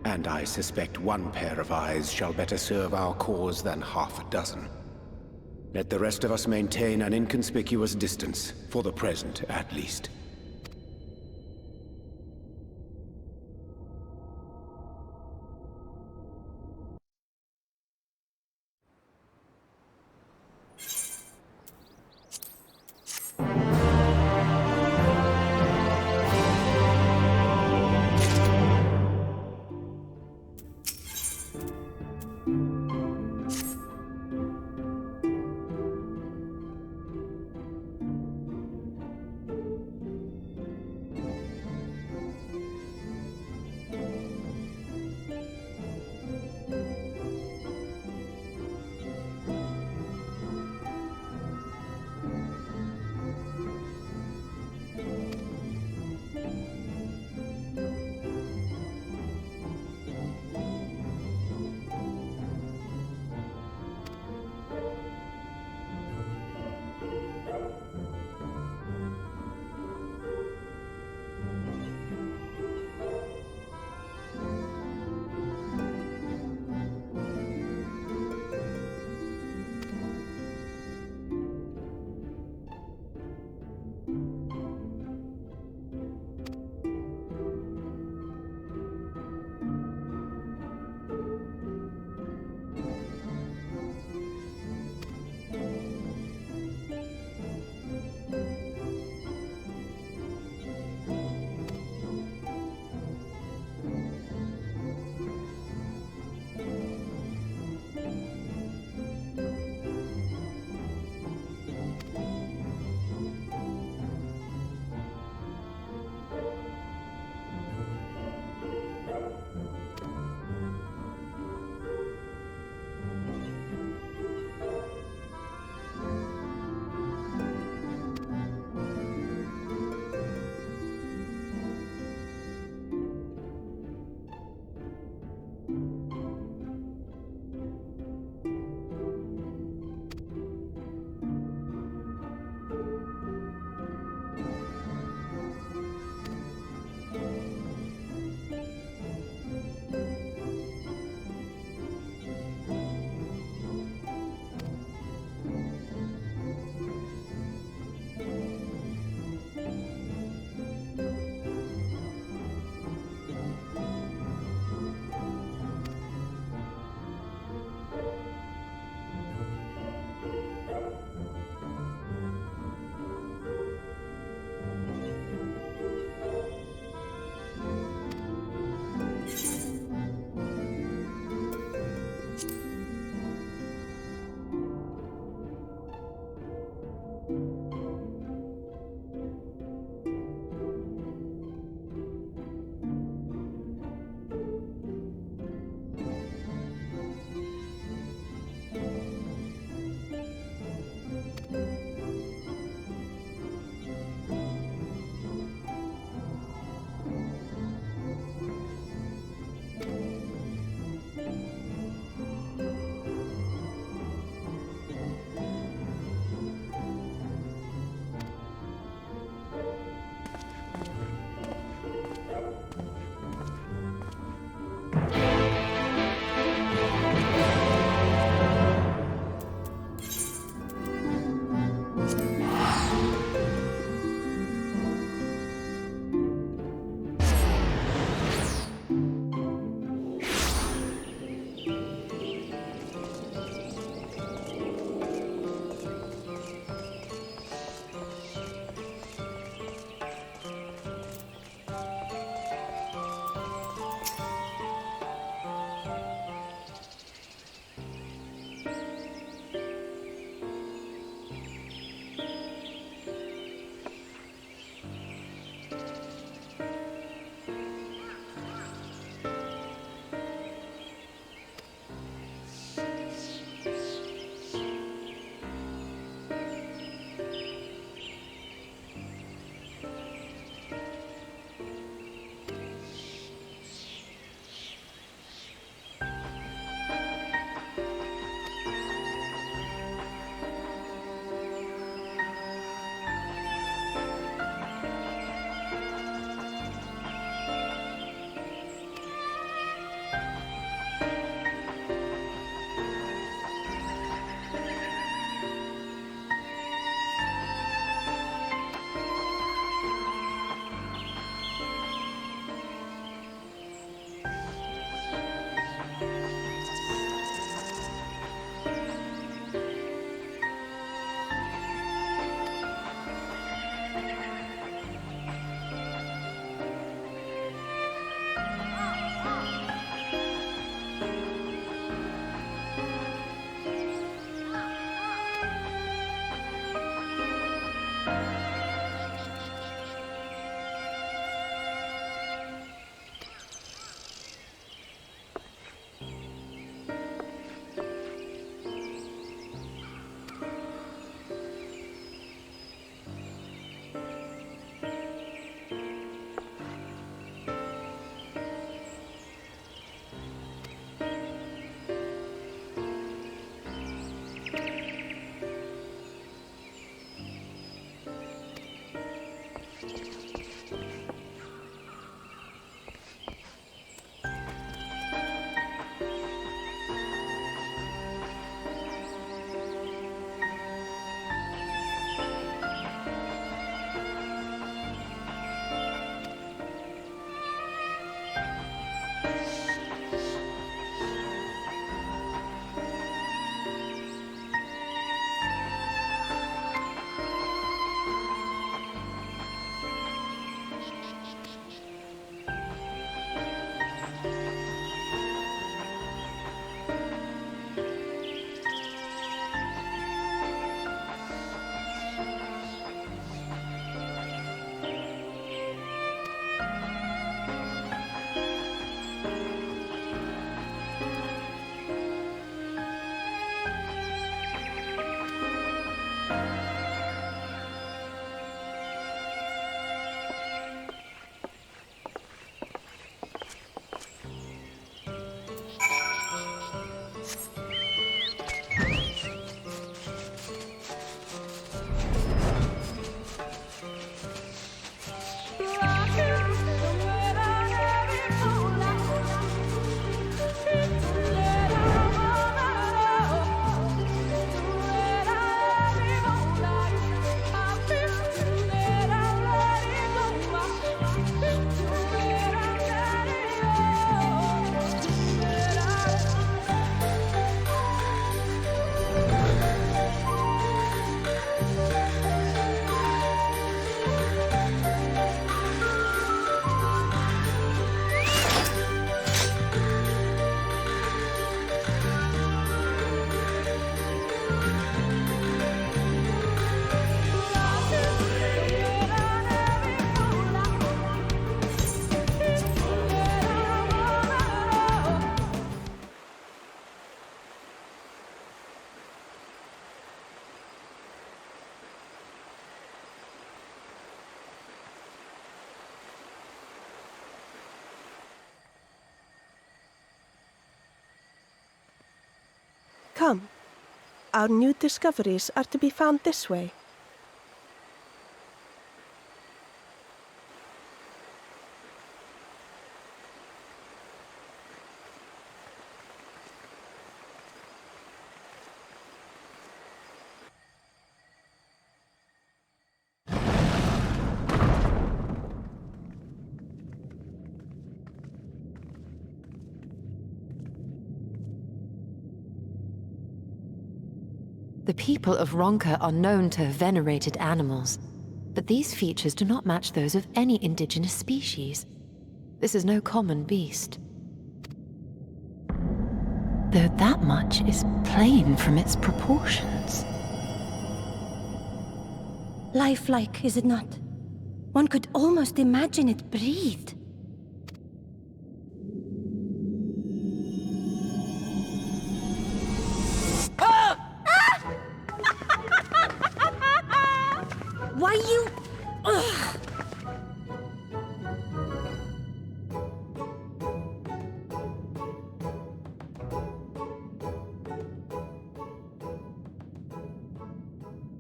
and I suspect one pair of eyes shall better serve our cause than half a dozen. Let the rest of us maintain an inconspicuous distance, for the present at least. our new discoveries are to be found this way. The people of Ronka are known to have venerated animals, but these features do not match those of any indigenous species. This is no common beast. Though that much is plain from its proportions. Lifelike, is it not? One could almost imagine it breathed. Why you... Ugh.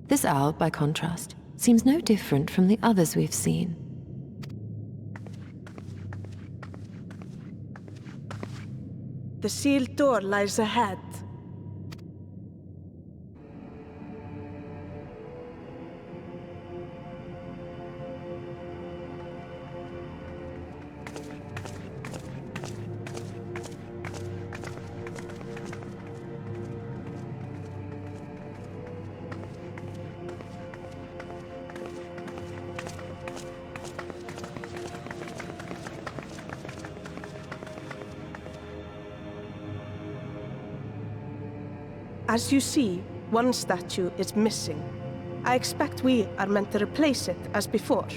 This owl, by contrast, seems no different from the others we've seen. The sealed door lies ahead. As you see, one statue is missing. I expect we are meant to replace it as before.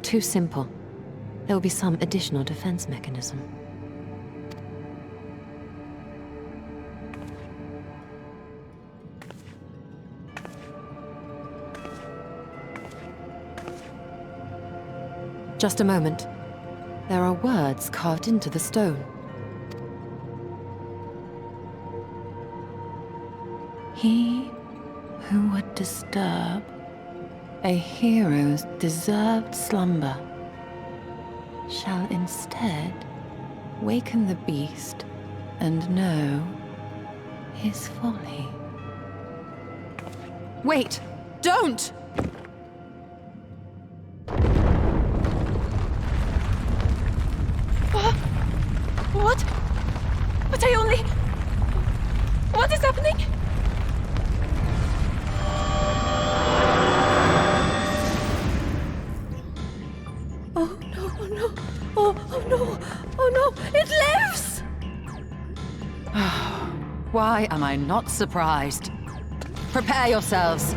Too simple. There will be some additional defense mechanism. Just a moment. There are words carved into the stone. He who would disturb a hero's deserved slumber shall instead waken the beast and know his folly. Wait! Don't! What? But I only... What is happening? Oh no, oh no, oh no, oh no, it lives! Why am I not surprised? Prepare yourselves.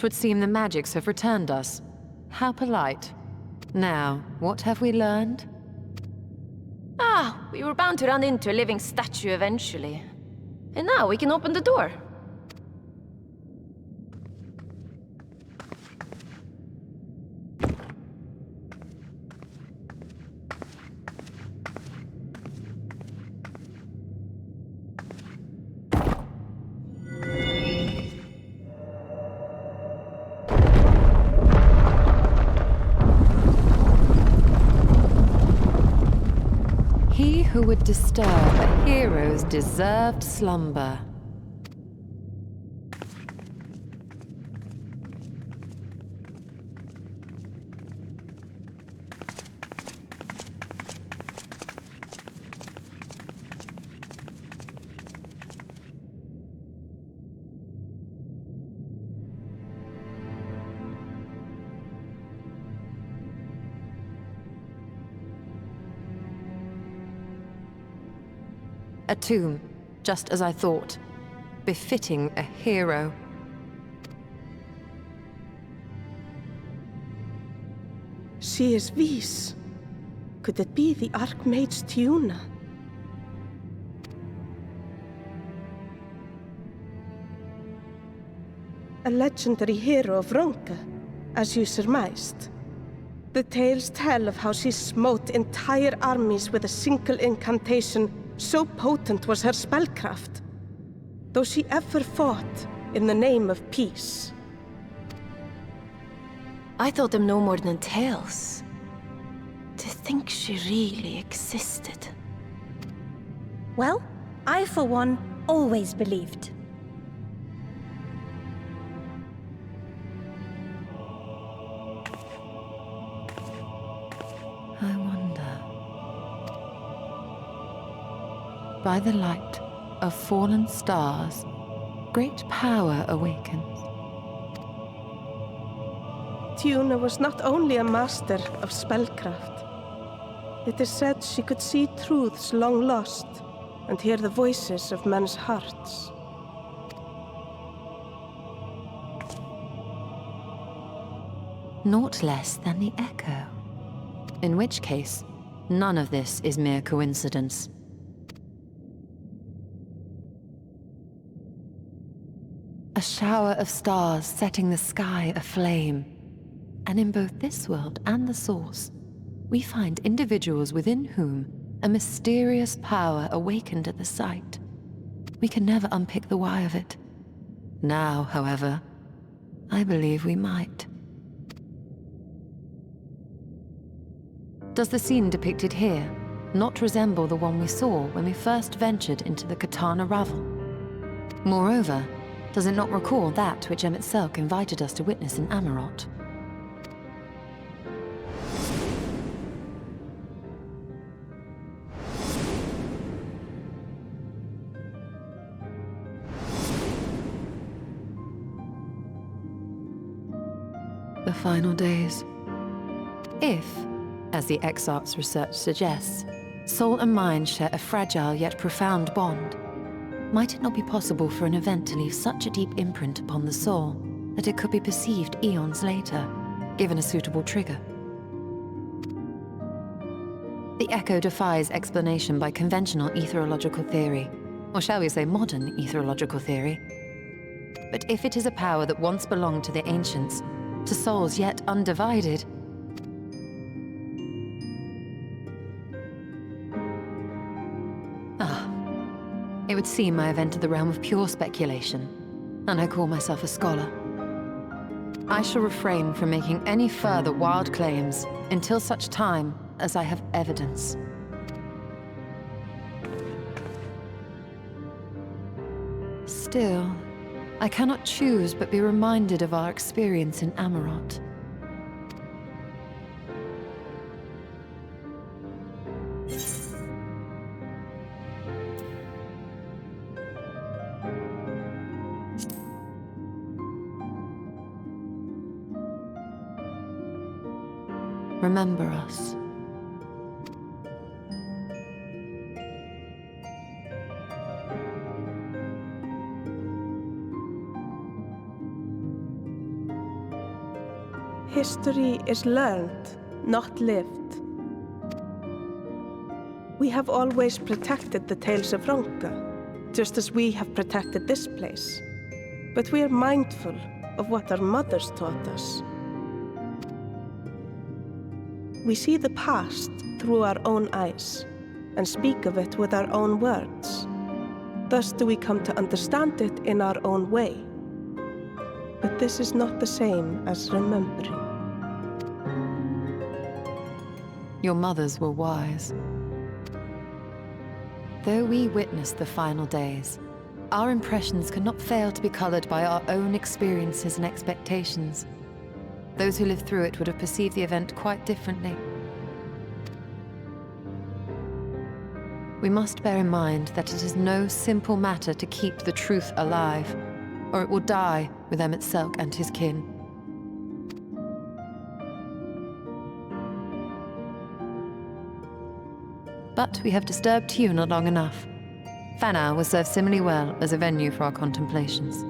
'Twould seem the magics have returned us. How polite. Now, what have we learned? Ah, we were bound to run into a living statue eventually. And now we can open the door. He who would disturb a hero's deserved slumber. A tomb, just as I thought. Befitting a hero. She is Vis. Could it be the Archmage Tiuna? A legendary hero of Ronka, as you surmised. The tales tell of how she smote entire armies with a single incantation. So potent was her spellcraft, though she ever fought in the name of peace. I thought them no more than tales. To think she really existed. Well, I for one always believed. I wonder. By the light of fallen stars, great power awakens. Tiuna was not only a master of spellcraft. It is said she could see truths long lost and hear the voices of men's hearts. Naught less than the echo. In which case, none of this is mere coincidence. A shower of stars setting the sky aflame. And in both this world and the Source, we find individuals within whom a mysterious power awakened at the sight. We can never unpick the why of it. Now, however, I believe we might. Does the scene depicted here not resemble the one we saw when we first ventured into the Katana Ravel? Moreover, does it not recall that which Emet-Selch invited us to witness in Amarot? The final days. If, as the XIV's research suggests, soul and mind share a fragile yet profound bond, might it not be possible for an event to leave such a deep imprint upon the soul that it could be perceived eons later, given a suitable trigger? The echo defies explanation by conventional etherological theory, or shall we say modern etherological theory. But if it is a power that once belonged to the ancients, to souls yet undivided, it would seem I have entered the realm of pure speculation, and I call myself a scholar. I shall refrain from making any further wild claims until such time as I have evidence. Still, I cannot choose but be reminded of our experience in Amarot. Remember us. History is learned, not lived. We have always protected the tales of Ronka, just as we have protected this place. But we are mindful of what our mothers taught us. We see the past through our own eyes, and speak of it with our own words. Thus do we come to understand it in our own way. But this is not the same as remembering. Your mothers were wise. Though we witnessed the final days, our impressions cannot fail to be colored by our own experiences and expectations. Those who lived through it would have perceived the event quite differently. We must bear in mind that it is no simple matter to keep the truth alive, or it will die with Emmett Selk and his kin. But we have disturbed Hugh long enough. Fanau will serve similarly well as a venue for our contemplations.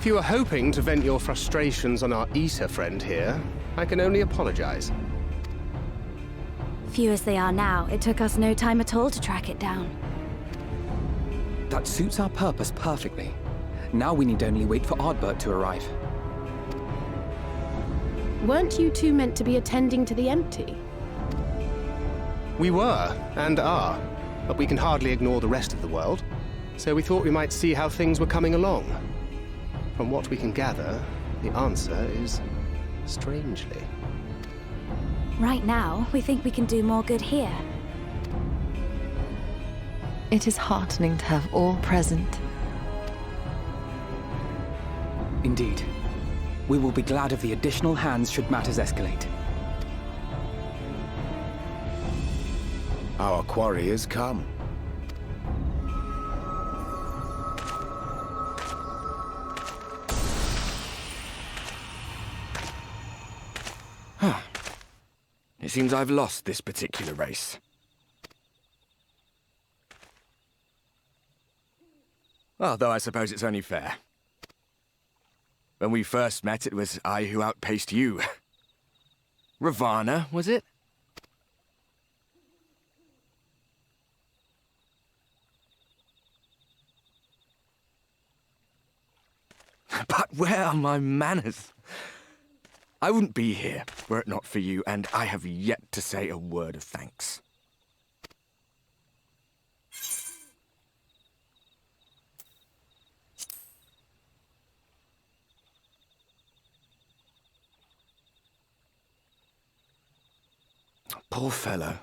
If you were hoping to vent your frustrations on our Issa friend here, I can only apologize. Few as they are now, it took us no time at all to track it down. That suits our purpose perfectly. Now we need only wait for Ardbert to arrive. Weren't you two meant to be attending to the empty? We were, and are, but we can hardly ignore the rest of the world, so we thought we might see how things were coming along. From what we can gather, the answer is strangely. Right now, we think we can do more good here. It is heartening to have all present. Indeed. We will be glad of the additional hands should matters escalate. Our quarry has come. It seems I've lost this particular race. Although I suppose it's only fair. When we first met, it was I who outpaced you. Ravana, was it? But where are my manners? I wouldn't be here were it not for you, and I have yet to say a word of thanks. Poor fellow.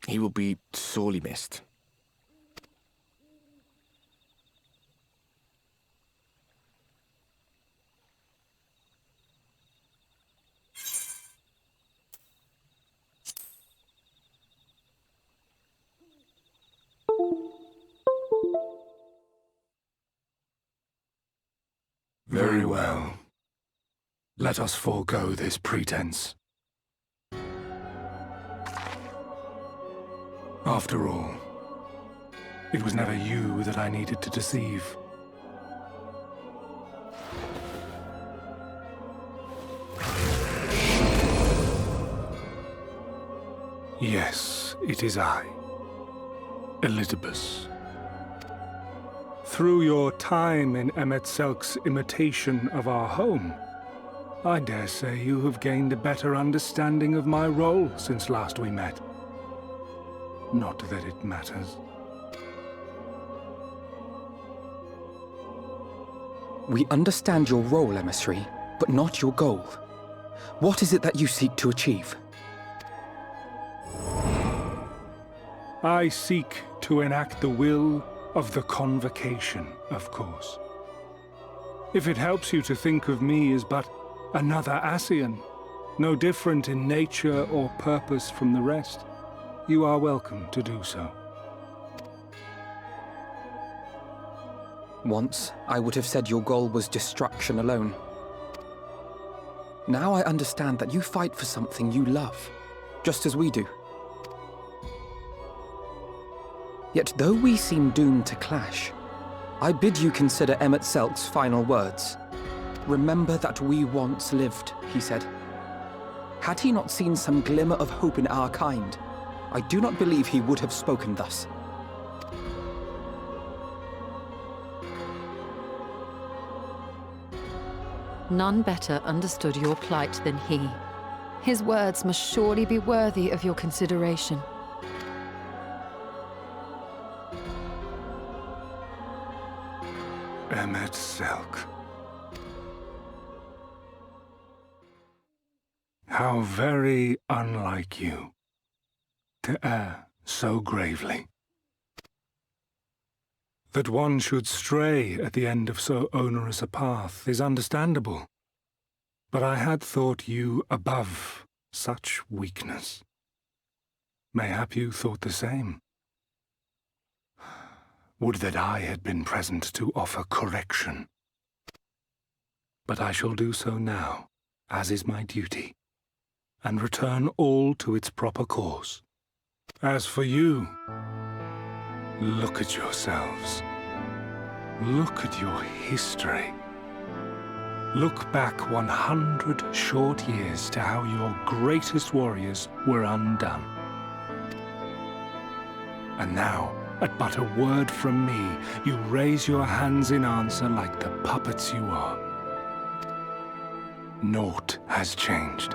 He will be sorely missed. Very well. Let us forego this pretense. After all, it was never you that I needed to deceive. Yes, it is I, Elizabeth. Through your time in Emet-Selk's imitation of our home, I dare say you have gained a better understanding of my role since last we met. Not that it matters. We understand your role, emissary, but not your goal. What is it that you seek to achieve? I seek to enact the will of the Convocation, of course. If it helps you to think of me as but another Ascian, no different in nature or purpose from the rest, you are welcome to do so. Once, I would have said your goal was destruction alone. Now I understand that you fight for something you love, just as we do. Yet though we seem doomed to clash, I bid you consider Emet-Selk's final words. Remember that we once lived, he said. Had he not seen some glimmer of hope in our kind, I do not believe he would have spoken thus. None better understood your plight than he. His words must surely be worthy of your consideration. Emet-Selk. How very unlike you to err so gravely. That one should stray at the end of so onerous a path is understandable. But I had thought you above such weakness. Mayhap you thought the same. Would that I had been present to offer correction. But I shall do so now, as is my duty, and return all to its proper course. As for you, look at yourselves. Look at your history. Look back 100 short years to how your greatest warriors were undone. And now, at but a word from me, you raise your hands in answer like the puppets you are. Naught has changed.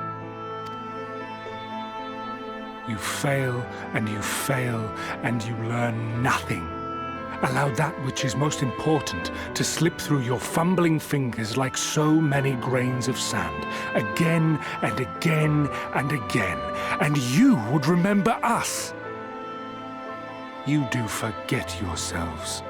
You fail, and you fail, and you learn nothing. Allow that which is most important to slip through your fumbling fingers like so many grains of sand, again and again and again, and you would remember us. You do forget yourselves.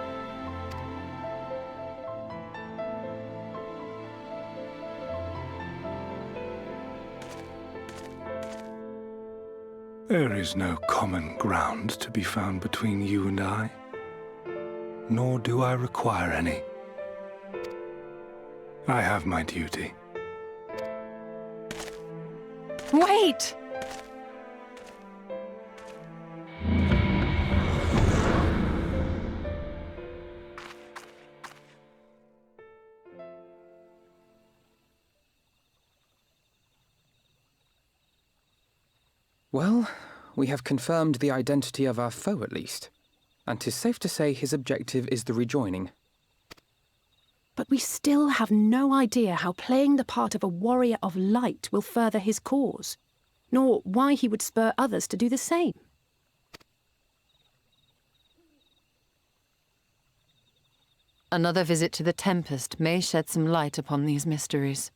There is no common ground to be found between you and I, nor do I require any. I have my duty. Wait! Well, we have confirmed the identity of our foe at least, and 'tis safe to say his objective is the rejoining. But we still have no idea how playing the part of a warrior of light will further his cause, nor why he would spur others to do the same. Another visit to the Tempest may shed some light upon these mysteries.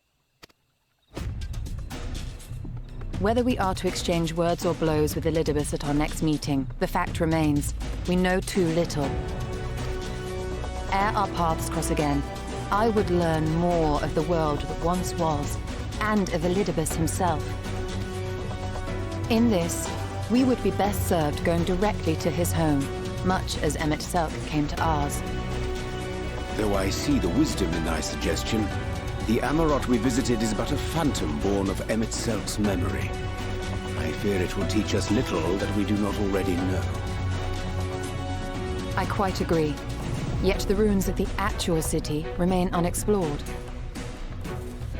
Whether we are to exchange words or blows with Elidibus at our next meeting, the fact remains, we know too little. Ere our paths cross again, I would learn more of the world that once was, and of Elidibus himself. In this, we would be best served going directly to his home, much as Emmett Selk came to ours. Though I see the wisdom in thy suggestion, the Amarot we visited is but a phantom born of Emmett Selk's memory. I fear it will teach us little that we do not already know. I quite agree. Yet the ruins of the actual city remain unexplored.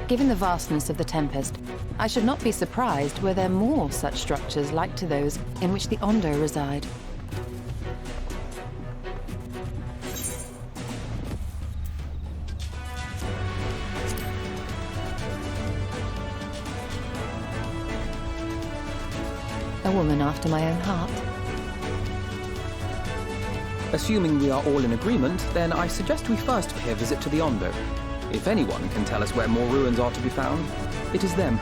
Given the vastness of the Tempest, I should not be surprised were there more such structures like to those in which the Ondo reside. A woman after my own heart. Assuming we are all in agreement, then I suggest we first pay a visit to the Ondo. If anyone can tell us where more ruins are to be found, it is them.